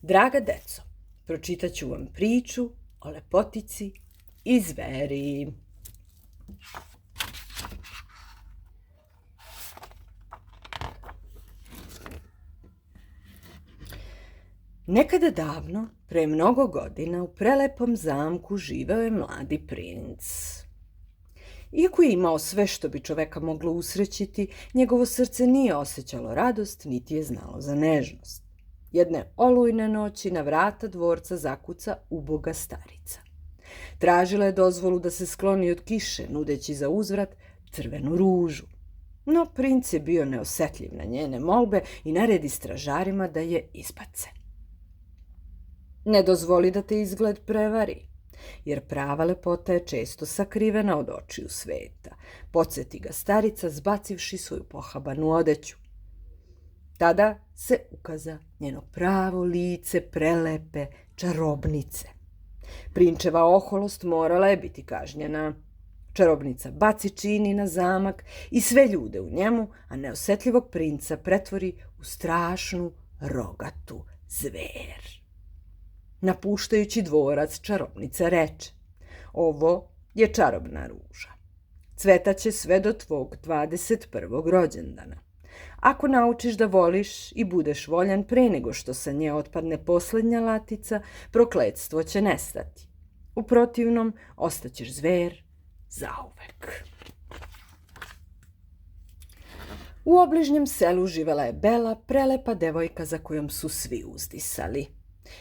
Draga deco, pročitat ću vam priču o lepotici i zveri. Nekada davno, pre mnogo godina, u prelepom zamku živeo je mladi princ. Iako je imao sve što bi čoveka moglo usrećiti, njegovo srce nije osjećalo radost, niti je znalo za nežnost. Jedne olujne noći na vrata dvorca zakuca uboga starica. Tražila je dozvolu da se skloni od kiše, nudeći za uzvrat crvenu ružu. No princ je bio neosetljiv na njene molbe i naredi stražarima da je izbace. Ne dozvoli da te izgled prevari, jer prava lepota je često sakrivena od očiju sveta, podsjeti ga starica zbacivši svoju pohabanu odeću. Tada se ukaza njeno pravo lice prelepe čarobnice. Prinčeva oholost morala je biti kažnjena. Čarobnica baci čini na zamak i sve ljude u njemu, a neosetljivog princa pretvori u strašnu rogatu zver. Napuštajući dvorac, čarobnica reče: ovo je čarobna ruža. Cvetaće sve do tvog 21. rođendana. Ako naučiš da voliš i budeš voljan pre nego što sa nje otpadne poslednja latica, prokletstvo će nestati. U protivnom, ostaćeš zver zauvek. U obližnjem selu živela je bela, prelepa devojka za kojom su svi uzdisali.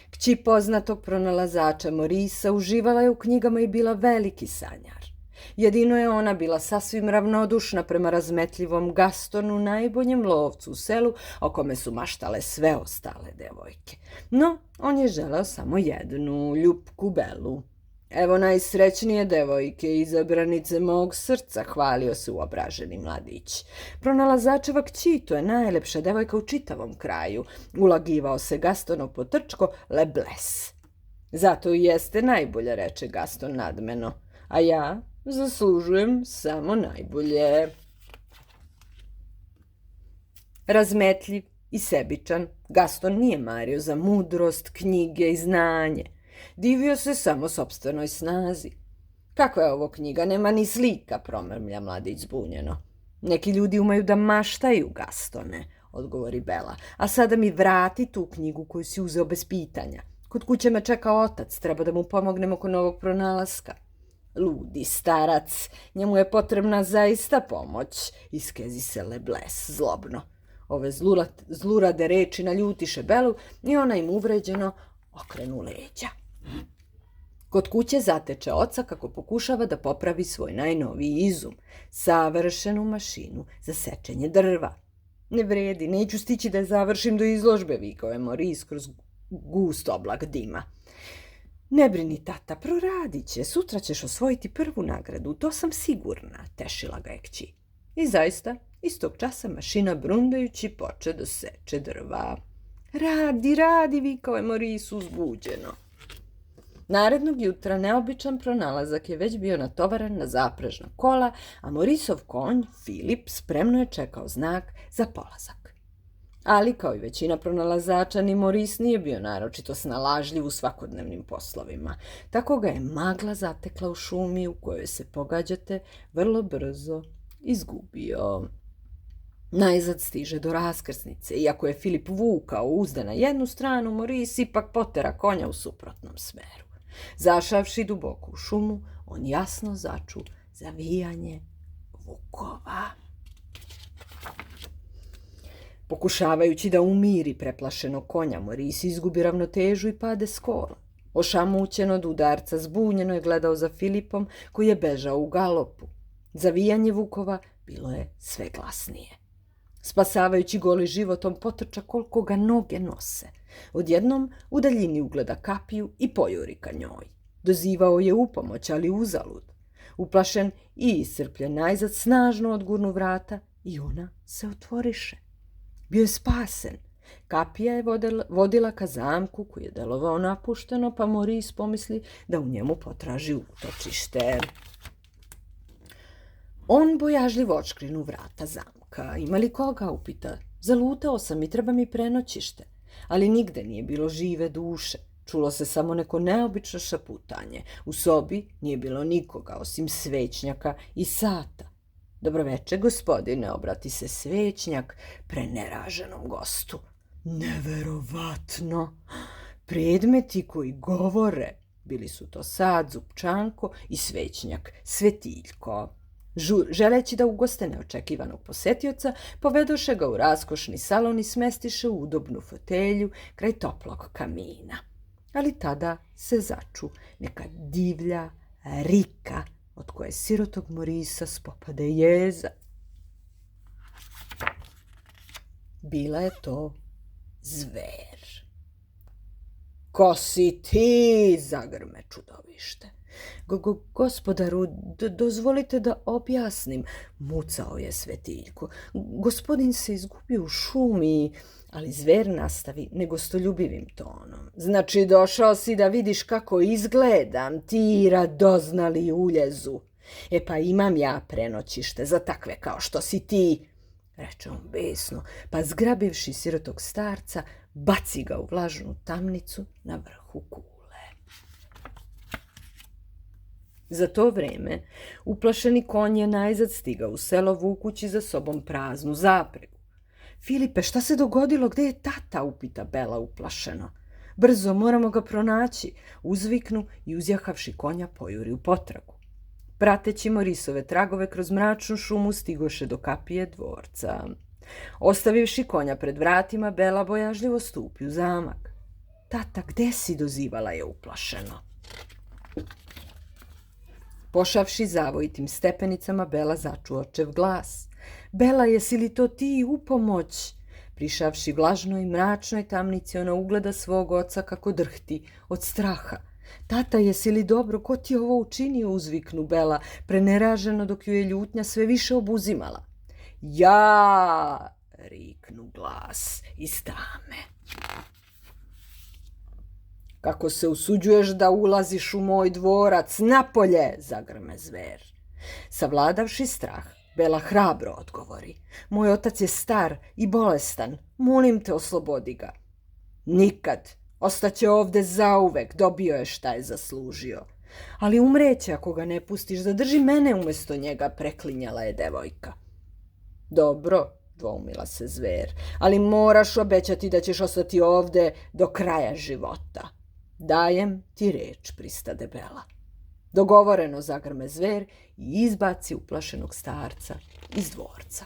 Kći poznatog pronalazača Morisa uživala je u knjigama i bila veliki sanjar. Jedino je ona bila sasvim ravnodušna prema razmetljivom Gastonu, najboljem lovcu u selu, o kome su maštale sve ostale devojke. No, on je želeo samo jednu, ljupku Belu. Evo najsrećnije devojke, izabranice mog srca, hvalio se uobraženi mladić. Pronalazačeva kći, to je najlepša devojka u čitavom kraju, ulagivao se Gastonov potrčko Lebles. Zato i jeste najbolja, reče Gaston nadmeno, a ja zaslužujem samo najbolje. Razmetljiv i sebičan, Gaston nije mario za mudrost, knjige i znanje. Divio se samo sopstvenoj snazi. Kakva je ovo knjiga, nema ni slika, promrmlja mladić zbunjeno. Neki ljudi umeju da maštaju, Gastone, odgovori Bela, a sada mi vrati tu knjigu koju si uzeo bez pitanja. Kod kuće me čeka otac, treba da mu pomognem oko novog pronalaska. Ludi starac, njemu je potrebna zaista pomoć, iskezi se Lebles zlobno. Ove zlurade reči naljutiše Belu i ona im uvređeno okrenu leđa. Kod kuće zateče oca kako pokušava da popravi svoj najnoviji izum, savršenu mašinu za sečenje drva. Ne vredi, neću stići da je završim do izložbe, vikao je Moris kroz gust oblak dima. Ne brini, tata, proradit će, sutra ćeš osvojiti prvu nagradu, to sam sigurna, tešila ga je kći. I zaista, istog časa mašina brundajući poče da seče drva. Radi, radi, vikao je Moris uzbuđeno. Narednog jutra neobičan pronalazak je već bio natovaran na zaprežna kola, a Morisov konj, Filip, spremno je čekao znak za polazak. Ali, kao i većina pronalazača, ni Moris nije bio naročito snalažljiv u svakodnevnim poslovima. Tako ga je magla zatekla u šumi u kojoj se pogađate vrlo brzo izgubio. Najzad stiže do raskrsnice. Iako je Filip vukao uzda na jednu stranu, Moris ipak potera konja u suprotnom smeru. Zašavši duboko u šumu, on jasno začu zavijanje vukova. Pokušavajući da umiri preplašenog konja, Moris izgubi ravnotežu i pade s kola. Ošamućen od udarca, zbunjeno je gledao za Filipom, koji je bežao u galopu. Zavijanje vukova bilo je sve glasnije. Spasavajući goli život, on potrča koliko ga noge nose. Odjednom u daljini ugleda kapiju i pojuri ka njoj. Dozivao je upomoć, ali uzalud. Uplašen i iscrpljen, najzad snažno odgurnu vrata i ona se otvoriše. Bio je spasen. Kapija je vodila ka zamku koji je delovao napušteno, pa Moris pomisli da u njemu potraži utočište. On bojažljivo odškrinu vrata zamka. Ima li koga, upita. Zalutao sam i treba mi prenoćište. ali nigde nije bilo žive duše. Čulo se samo neko neobično šaputanje. U sobi nije bilo nikoga osim svećnjaka i sata. Dobroveče, gospodine, obrati se svećnjak preneraženom gostu. Neverovatno! Predmeti koji govore. Bili su to sad Zupčanko i svećnjak Svetiljko. Želeći da ugoste neočekivanog posetioca, povedoše ga u raskošni salon i smestiše u udobnu fotelju kraj toplog kamina. Ali tada se začu neka divlja rika od koje sirotog Morisa spopade jeza. Bila je to zver. Ko si ti, zagrme čudovište. Gospodaru, dozvolite da objasnim, mucao je Svetiljko. Gospodin se izgubio u šumi, ali zver nastavi negostoljubivim tonom. Znači, došao si da vidiš kako izgledam, ti radoznali uljezu. E pa imam ja prenoćište za takve kao što si ti, reče on besno, pa zgrabivši sirotog starca, baci ga u vlažnu tamnicu na vrhu kule. Za to vreme uplašeni konj je najzad stigao u selo vukući za sobom praznu zapregu. Filipe, šta se dogodilo? Gde je tata? Upita Bela uplašeno. Brzo, moramo ga pronaći, uzviknu i uzjahavši konja pojuri u potragu. Prateći Morisove tragove kroz mračnu šumu stigoše do kapije dvorca. Ostavivši konja pred vratima, Bela bojažljivo stupi u zamak. Tata, gde si? Dozivala je uplašeno. Pošavši zavojitim stepenicama, Bela začu očev glas. Bela, jesi li to ti? Upomoć! Prišavši vlažnoj i mračnoj tamnici, ona ugleda svog oca kako drhti od straha. Tata, jesi li dobro? Ko ti ovo učinio? Uzviknu Bela, preneraženo dok ju je ljutnja sve više obuzimala. Ja, riknu glas iz tame. Kako se usuđuješ da ulaziš u moj dvorac? Napolje, zagrme zver. Savladavši strah, Bela hrabro odgovori. Moj otac je star i bolestan. Molim te, oslobodi ga. Nikad. Ostaće ovde zauvek. Dobio je šta je zaslužio. Ali umreće ako ga ne pustiš. Zadrži mene umjesto njega, preklinjala je devojka. Dobro, dvoumila se zver, ali moraš obećati da ćeš ostati ovde do kraja života. Dajem ti reč, pristade Bela. Dogovoreno, zagrme zver i izbaci uplašenog starca iz dvorca.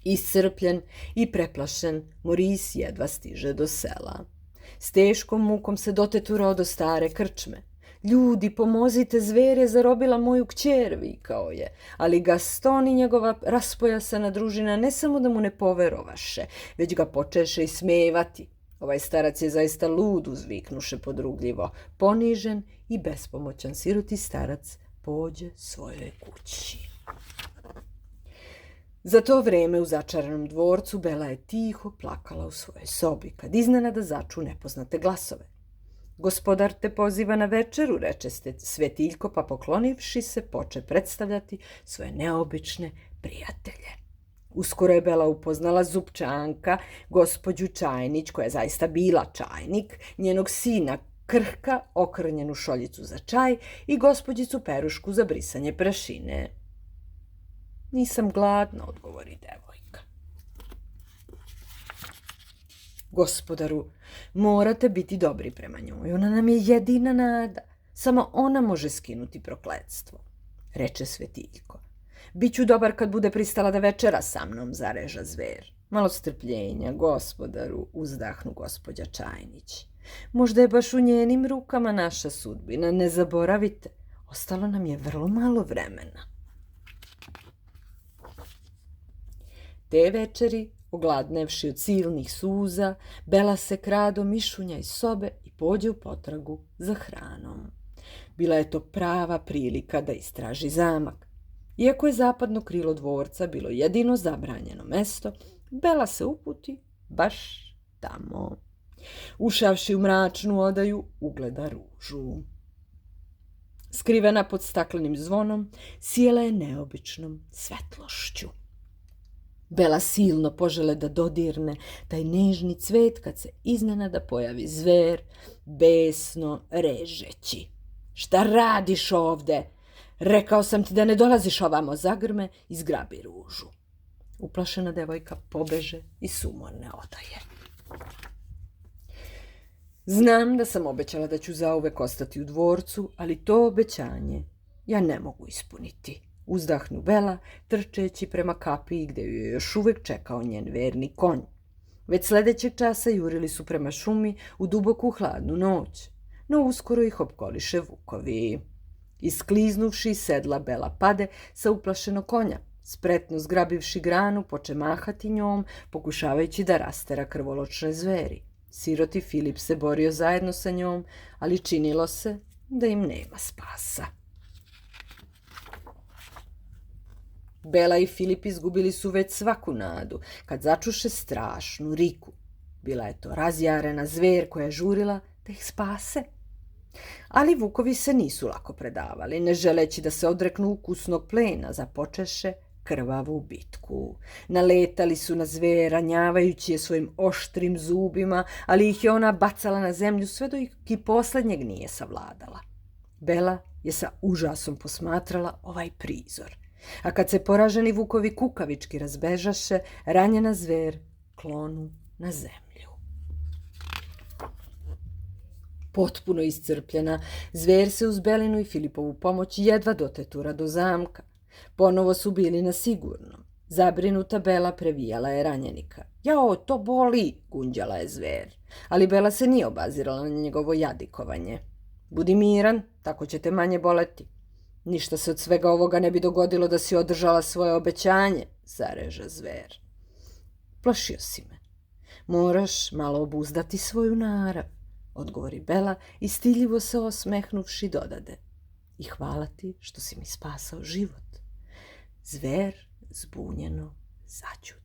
Iscrpljen i preplašen, Moris jedva stiže do sela. S teškom mukom se doteturao do stare krčme. Ljudi, pomozite, zver je zarobila moju kćer, vikao je, ali Gaston i njegova raspojasana družina ne samo da mu ne poverovaše, već ga počeše ismevati. Ovaj starac je zaista lud, uzviknuše podrugljivo. Ponižen i bespomoćan siroti starac pođe svojoj kući. Za to vreme u začaranom dvorcu Bela je tiho plakala u svojoj sobi, kad iznenada začu nepoznate glasove. Gospodar te poziva na večeru, reče Svetiljko, pa poklonivši se poče predstavljati svoje neobične prijatelje. Uskoro je Bela upoznala Zupčanka, gospođu Čajnić, koja je zaista bila čajnik, njenog sina Krhka, okrnjenu šoljicu za čaj i gospođicu Perušku za brisanje prašine. Nisam gladna, odgovori devojka. Gospodaru, morate biti dobri prema njoj, ona nam je jedina nada, samo ona može skinuti prokletstvo, reče Svetiljko. Biću dobar kad bude pristala da večera sa mnom, zareža zver. Malo strpljenja, gospodaru, uzdahnu gospođa Čajnić. Možda je baš u njenim rukama naša sudbina, ne zaboravite, ostalo nam je vrlo malo vremena. Te večeri, ogladnevši od silnih suza, Bela se krado mišunja iz sobe i pođe u potragu za hranom. Bila je to prava prilika da istraži zamak. Iako je zapadno krilo dvorca bilo jedino zabranjeno mesto, Bela se uputi baš tamo. Ušavši u mračnu odaju, ugleda ružu. Skrivena pod staklenim zvonom, sijela je neobičnom svetlošću. Bela silno požele da dodirne taj nežni cvet kad se iznenada pojavi zver, besno režeći. Šta radiš ovde? Rekao sam ti da ne dolaziš ovamo, zagrme i zgrabi ružu. Uplašena devojka pobeže iz sumorne odaje. Znam da sam obećala da ću zauvek ostati u dvorcu, ali to obećanje ja ne mogu ispuniti. Uzdahnu Bela, trčeći prema kapiji gde ju je još uvek čekao njen verni konj. Već sledećeg časa jurili su prema šumi u duboku hladnu noć, no uskoro ih opkoliše vukovi. Iskliznuvši iz sedla, Bela pade sa uplašenog konja. Spretno zgrabivši granu, poče mahati njom, pokušavajući da rastera krvoločne zveri. Siroti Filip se borio zajedno sa njom, ali činilo se da im nema spasa. Bela i Filip izgubili su već svaku nadu kad začuše strašnu riku. Bila je to razjarena zver koja je žurila da ih spase. Ali vukovi se nisu lako predavali, ne želeći da se odreknu ukusnog plena, započeše krvavu bitku. Naletali su na zver, ranjavajući je svojim oštrim zubima, ali ih je ona bacala na zemlju sve dok i poslednjeg nije savladala. Bela je sa užasom posmatrala ovaj prizor. A kad se poraženi vukovi kukavički razbežaše, ranjena zver klonu na zemlju. Potpuno iscrpljena, zver se uz Belinu i Filipovu pomoć jedva dotetura do zamka. Ponovo su bili na sigurnom. Zabrinuta Bela previjala je ranjenika. Jao, to boli, gunđala je zver. Ali Bela se nije obazirala na njegovo jadikovanje. Budi miran, tako će te manje boleti. Ništa se od svega ovoga ne bi dogodilo da si održala svoje obećanje, zareža zver. Plašio si me. Moraš malo obuzdati svoju narav, odgovori Bela i stiljivo se osmehnuvši dodade. I hvala ti što si mi spasao život. Zver zbunjeno zaćuta.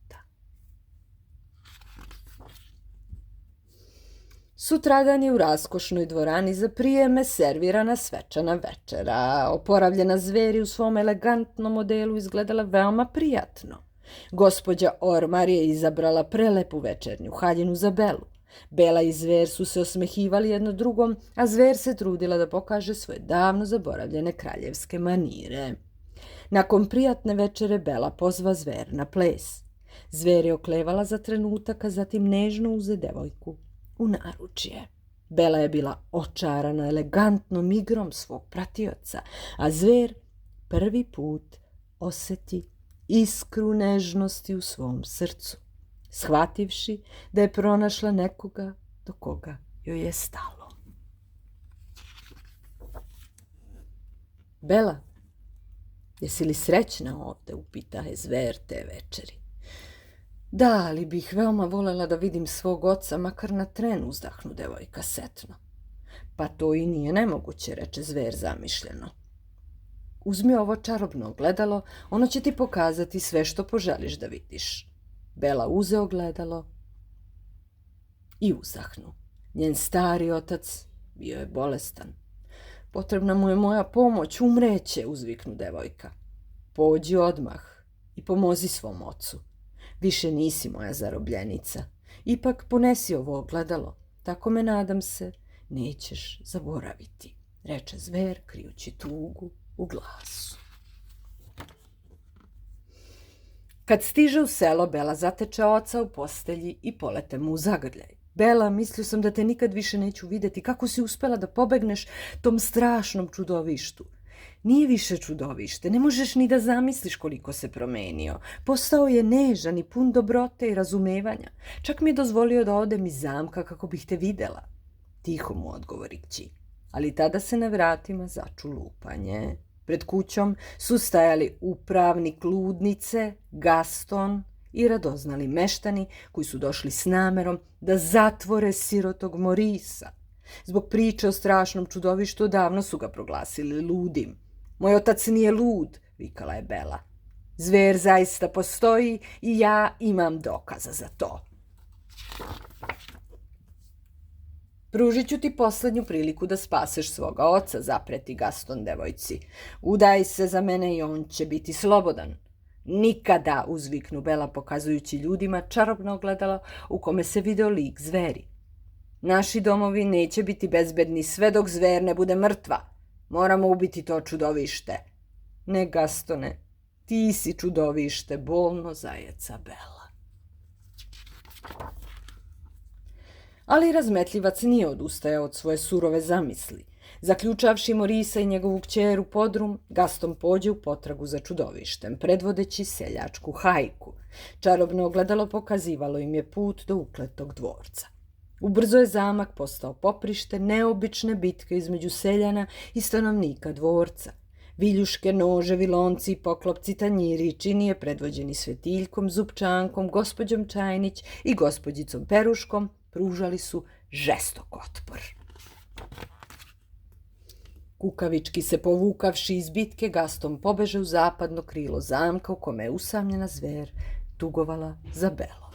Sutradan je u raskošnoj dvorani za prijeme servirana svečana večera. Oporavljena zver je u svom elegantnom modelu izgledala veoma prijatno. Gospođa Ormar je izabrala prelepu večernju haljinu za Belu. Bela i zver su se osmehivali jedno drugom, a zver se trudila da pokaže svoje davno zaboravljene kraljevske manire. Nakon prijatne večere Bela pozva zver na ples. Zver je oklevala za trenutak, a zatim nežno uze devojku u naručje. Bela je bila očarana elegantnom igrom svog pratioca, a zver prvi put oseti iskru nežnosti u svom srcu, shvativši da je pronašla nekoga do koga joj je stalo. Bela, jesi li srećna ovde, upita je zver te večeri. Da, ali bih veoma volela da vidim svog oca, makar na tren, uzdahnu devojka setno. Pa to i nije nemoguće, reče zver zamišljeno. Uzmi ovo čarobno ogledalo, ono će ti pokazati sve što poželiš da vidiš. Bela uze ogledalo i uzdahnu. Njen stari otac bio je bolestan. Potrebna mu je moja pomoć, umreće, uzviknu devojka. Pođi odmah i pomozi svom ocu. Više nisi moja zarobljenica. Ipak ponesi ovo ogledalo, tako me, nadam se, nećeš zaboraviti, reče zver, krijući tugu u glasu. Kad stiže u selo, Bela zateče oca u postelji i polete mu u zagrljaj. Bela, mislio sam da te nikad više neću videti. Kako si uspela da pobegneš tom strašnom čudovištu? Nije više čudovište, ne možeš ni da zamisliš koliko se promenio. Postao je nežan i pun dobrote i razumevanja. Čak mi je dozvolio da odem iz zamka kako bih te videla. Tiho mu odgovori kći. Ali tada se na vratima začu lupanje. Pred kućom su stajali upravnik ludnice, Gaston i radoznali meštani koji su došli s namerom da zatvore sirotog Morisa. Zbog priče o strašnom čudovištu odavno su ga proglasili ludim. Moj otac nije lud, vikala je Bela. Zver zaista postoji i ja imam dokaza za to. Pružit ću ti poslednju priliku da spaseš svoga oca, zapreti Gaston devojci. Udaj se za mene i on će biti slobodan. Nikada, uzviknu Bela pokazujući ljudima čarobno ogledalo u kome se video lik zveri. Naši domovi neće biti bezbedni sve dok zver ne bude mrtva. Moramo ubiti to čudovište. Ne, Gastone, ti si čudovište, bolno zajeca Bela. Ali razmetljivac nije odustajao od svoje surove zamisli. Zaključavši Morisa i njegovu kćeru podrum, Gaston pođe u potragu za čudovištem, predvodeći seljačku hajku. Čarobno ogledalo pokazivalo im je put do ukletog dvorca. Ubrzo je zamak postao poprište neobične bitke između seljana i stanovnika dvorca. Viljuške, noževi, lonci, poklopci, tanjiri, činije predvođeni Svetiljkom, Zupčankom, gospođom Čajnić i gospođicom Peruškom pružali su žestok otpor. Kukavički se povukavši iz bitke, Gaston pobeže u zapadno krilo zamka u kome je usamljena zver tugovala za Belom.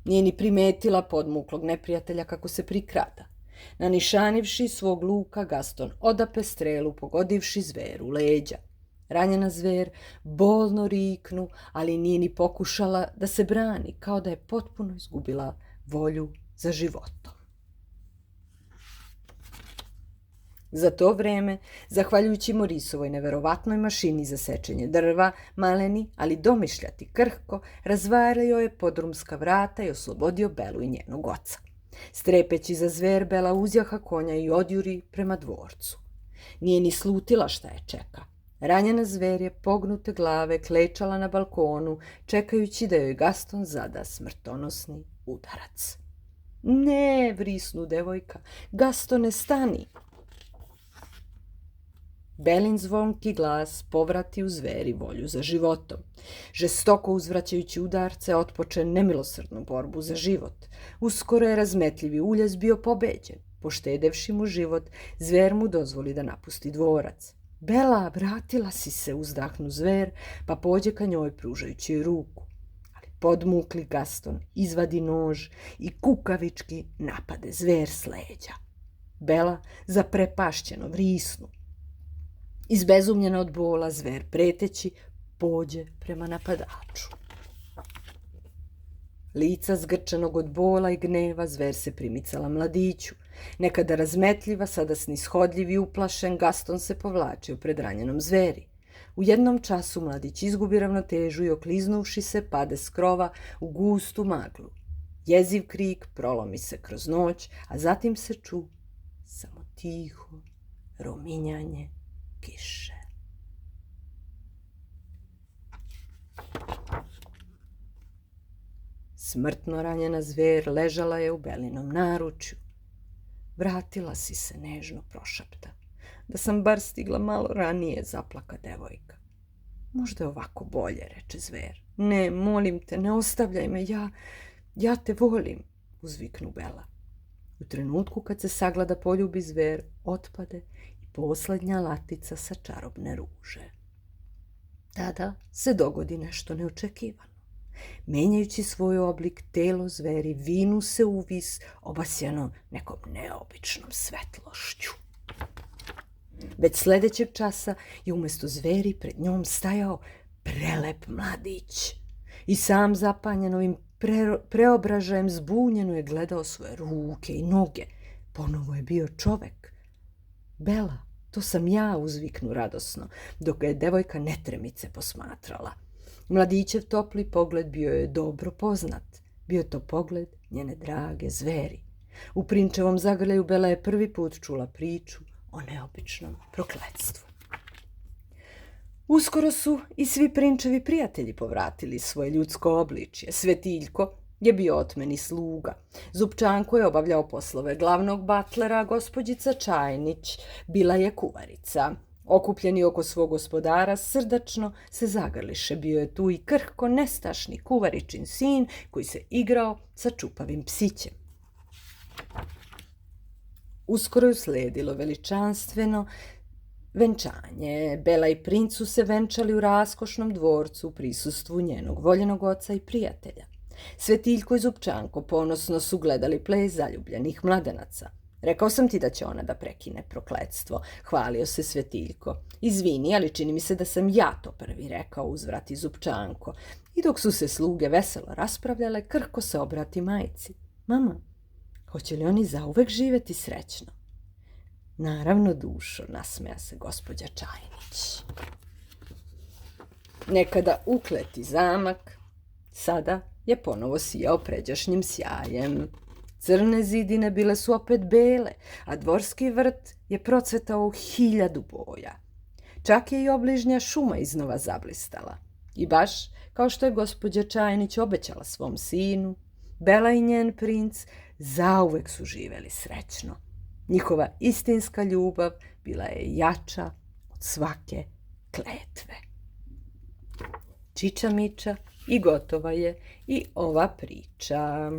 Nije ni primetila podmuklog neprijatelja kako se prikrada. Nanišanivši svog luka, Gaston odape strelu pogodivši zveru u leđa. Ranjena zver bolno riknu, ali nije ni pokušala da se brani, kao da je potpuno izgubila volju za životom. Za to vreme, zahvaljujući Morisovoj neverovatnoj mašini za sečenje drva, maleni, ali domišljati krhko, razvario je podrumska vrata i oslobodio Belu i njenog oca. Strepeći za zver, Bela uzjaha konja i odjuri prema dvorcu. Nije ni slutila šta je čeka. Ranjena zver je pognute glave klečala na balkonu, čekajući da joj Gaston zada smrtonosni udarac. Ne, vrisnu devojka, Gastone, stani! Belin zvonki glas povrati u zveri volju za životom. Žestoko uzvraćajući udarce, otpoče nemilosrdnu borbu za život. Uskoro je razmetljivi uljez bio pobeđen. Poštedevši mu život, zver mu dozvoli da napusti dvorac. Bela, vratila si se, uzdahnu zver, pa pođe ka njoj pružajući joj ruku. Ali podmukli Gaston izvadi nož i kukavički napade zver s leđa. Bela zaprepašćeno vrisnu. Izbezumljena od bola, zver preteći pođe prema napadaču. Lica zgrčenog od bola i gneva, zver se primicala mladiću. Nekada razmetljiva, sada snishodljiv i uplašen, Gaston se povlačio pred ranjenom zveri. U jednom času mladić izgubi ravnotežu i okliznuvši se pade s krova u gustu maglu. Jeziv krik prolomi se kroz noć, a zatim se ču samo tiho rominjanje kiše. Smrtno ranjena zver ležala je u Belinom naručju. Vratila si se, nežno prošapta. Da sam bar stigla malo ranije, zaplaka devojka. Možda je ovako bolje, reče zver. Ne, molim te, ne ostavljaj me, ja te volim, uzviknu Bela. U trenutku kad se sagleda poljubi zver, otpade i poslednja latica sa čarobne ruže. Tada se dogodi nešto neočekivano. Menjajući svoj oblik, telo zveri vinu se uvis, obasjano nekom neobičnom svetlošću. Već sledećeg časa je umjesto zveri pred njom stajao prelep mladić. I sam zapanjen ovim preobražajem zbunjeno je gledao svoje ruke i noge. Ponovo je bio čovek. Bela, to sam ja, uzviknu radosno, dok ga je devojka netremice posmatrala. Mladićev topli pogled bio je dobro poznat. Bio je to pogled njene drage zveri. U prinčevom zagrljaju Bela je prvi put čula priču o neobičnom prokletstvu. Uskoro su i svi prinčevi prijatelji povratili svoje ljudsko obličje. Svetiljko je bio otmeni sluga. Zupčanko je obavljao poslove glavnog batlera, a gospođica Čajnić bila je kuvarica. Okupljeni oko svog gospodara, srdačno se zagrliše. Bio je tu i krhko nestašni kuvaričin sin koji se igrao sa čupavim psićem. Uskoro je usledilo veličanstveno venčanje. Bela i princ su se venčali u raskošnom dvorcu u prisustvu njenog voljenog oca i prijatelja. Svetiljko i Zupčanko ponosno su gledali ples zaljubljenih mladenaca. Rekao sam ti da će ona da prekine prokletstvo, hvalio se Svetiljko. Izvini, ali čini mi se da sam ja to prvi rekao, uzvrati Zupčanko. I dok su se sluge veselo raspravljale, Krhko se obrati majci. Mama, hoće li oni zauvek živeti srećno? Naravno, dušo, nasmeja se gospođa Čajnić. Nekada ukleti zamak, sada je ponovo sijao pređašnjim sjajem. Crne zidine bile su opet bele, a dvorski vrt je procvetao u 1000 boja. Čak je i obližnja šuma iznova zablistala. I baš kao što je gospođa Čajnić obećala svom sinu, Bela i njen princ zauvek su živeli srećno. Njihova istinska ljubav bila je jača od svake kletve. Čiča miča i gotova je i ova priča.